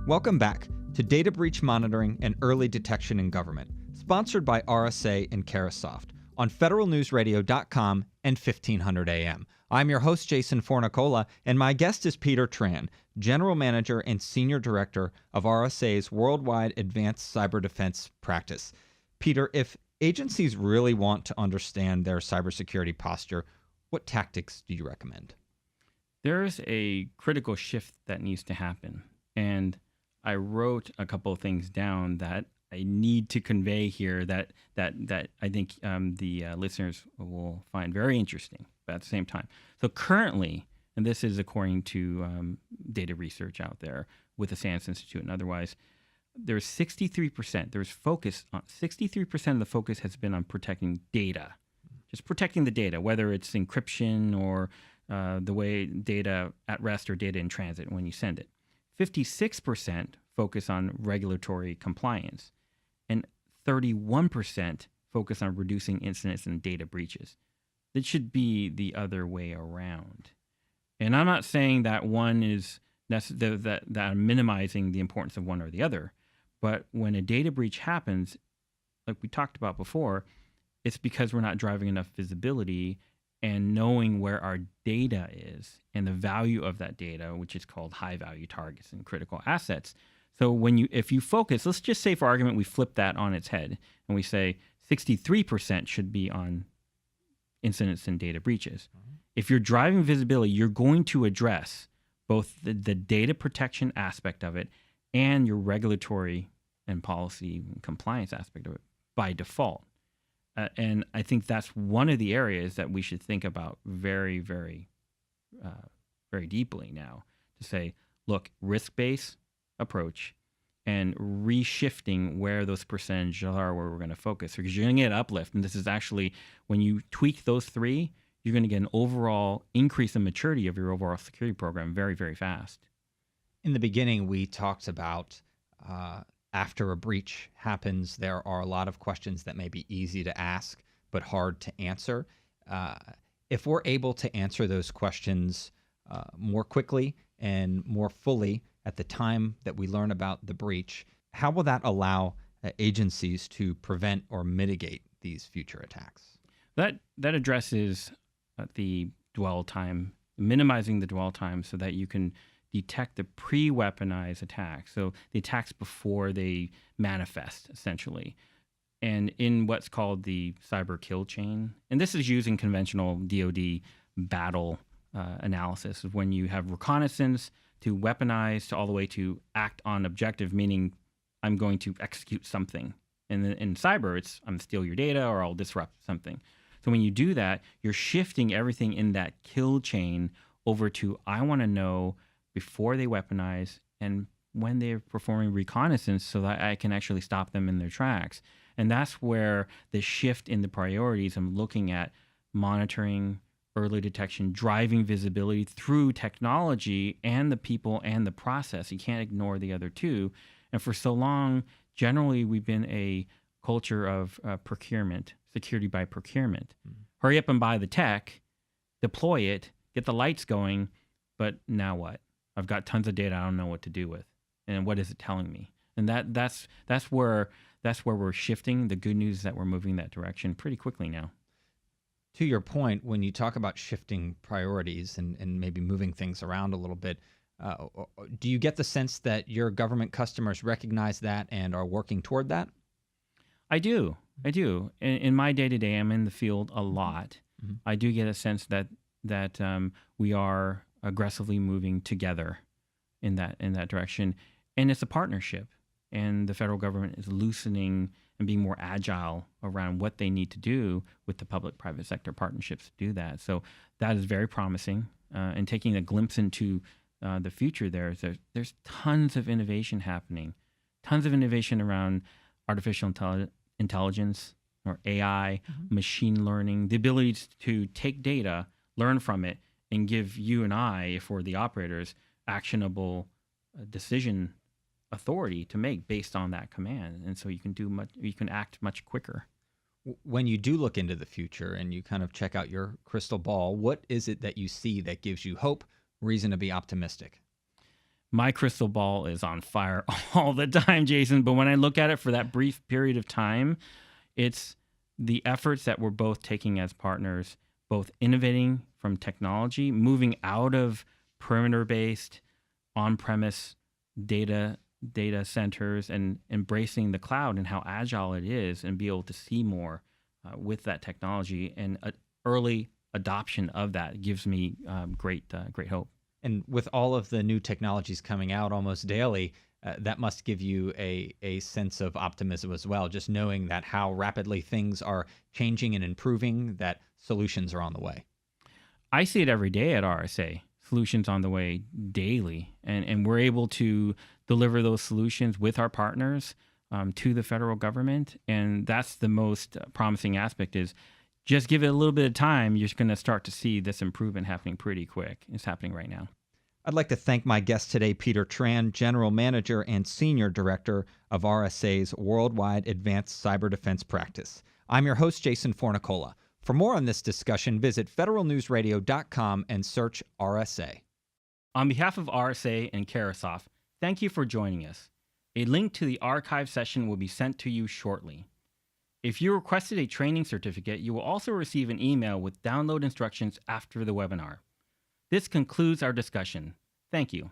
Welcome back to Data Breach Monitoring and Early Detection in Government, sponsored by RSA and Carahsoft on federalnewsradio.com and 1500 AM. I'm your host, Jason Fornicola, and my guest is Peter Tran, General Manager and Senior Director of RSA's Worldwide Advanced Cyber Defense Practice. Peter, if agencies really want to understand their cybersecurity posture, what tactics do you recommend? There's a critical shift that needs to happen, and I wrote a couple of things down that I need to convey here that I think the listeners will find very interesting, but at the same time. So currently, and this is according to data research out there with the SANS Institute and otherwise, there's 63%. There's focus on 63% of the focus has been on protecting data, just protecting the data, whether it's encryption or the way data at rest or data in transit when you send it. 56% focus on regulatory compliance, and 31% focus on reducing incidents and data breaches. It should be the other way around. And I'm not saying that one is that I'm minimizing the importance of one or the other, but when a data breach happens, like we talked about before, it's because we're not driving enough visibility and knowing where our data is and the value of that data, which is called high value targets and critical assets. So if you focus, let's just say for argument, we flip that on its head and we say 63% should be on incidents and data breaches. Mm-hmm. If you're driving visibility, you're going to address both the data protection aspect of it and your regulatory and policy and compliance aspect of it by default. And I think that's one of the areas that we should think about very, very, very deeply now to say, look, risk-based approach and reshifting where those percentages are, where we're going to focus, because you're going to get uplift. And this is actually, when you tweak those three, you're going to get an overall increase in maturity of your overall security program very, very fast. In the beginning, we talked about after a breach happens, there are a lot of questions that may be easy to ask but hard to answer. If we're able to answer those questions more quickly and more fully at the time that we learn about the breach, how will that allow agencies to prevent or mitigate these future attacks? That addresses the dwell time, minimizing the dwell time so that you can detect the pre-weaponized attacks, so the attacks before they manifest, essentially. And in what's called the cyber kill chain, and this is using conventional DoD battle analysis, of when you have reconnaissance to weaponize to all the way to act on objective, meaning I'm going to execute something. And in cyber, it's I'm steal your data or I'll disrupt something. So when you do that, you're shifting everything in that kill chain over to I want to know before they weaponize and when they're performing reconnaissance so that I can actually stop them in their tracks. And that's where the shift in the priorities, I'm looking at monitoring, early detection, driving visibility through technology and the people and the process. You can't ignore the other two. And for so long, generally, we've been a culture of procurement, security by procurement. Mm-hmm. Hurry up and buy the tech, deploy it, get the lights going, but now what? I've got tons of data I don't know what to do with. And what is it telling me? And that's where we're shifting. The good news is that we're moving that direction pretty quickly now. To your point, when you talk about shifting priorities and maybe moving things around a little bit, do you get the sense that your government customers recognize that and are working toward that? I do. In my day-to-day, I'm in the field a lot. Mm-hmm. I do get a sense that we are aggressively moving together in that direction. And it's a partnership. And the federal government is loosening and being more agile around what they need to do with the public-private sector partnerships to do that. So that is very promising. And taking a glimpse into the future there's tons of innovation happening. Tons of innovation around artificial intelligence or AI, mm-hmm. machine learning, the ability to take data, learn from it, and give you and I, if we're the operators, actionable decision authority to make based on that command. And so you can act much quicker. When you do look into the future and you kind of check out your crystal ball, what is it that you see that gives you hope, reason to be optimistic? My crystal ball is on fire all the time, Jason. But when I look at it for that brief period of time, it's the efforts that we're both taking as partners, both innovating from technology, moving out of perimeter-based, on-premise data centers, and embracing the cloud and how agile it is, and be able to see more with that technology. And early adoption of that gives me great hope. And with all of the new technologies coming out almost daily, that must give you a sense of optimism as well, just knowing that how rapidly things are changing and improving, that solutions are on the way. I see it every day at RSA, solutions on the way daily. And we're able to deliver those solutions with our partners to the federal government. And that's the most promising aspect, is just give it a little bit of time, you're going to start to see this improvement happening pretty quick. It's happening right now. I'd like to thank my guest today, Peter Tran, General Manager and Senior Director of RSA's Worldwide Advanced Cyber Defense Practice. I'm your host, Jason Fornicola. For more on this discussion, visit federalnewsradio.com and search RSA. On behalf of RSA and Carahsoft, thank you for joining us. A link to the archive session will be sent to you shortly. If you requested a training certificate, you will also receive an email with download instructions after the webinar. This concludes our discussion. Thank you.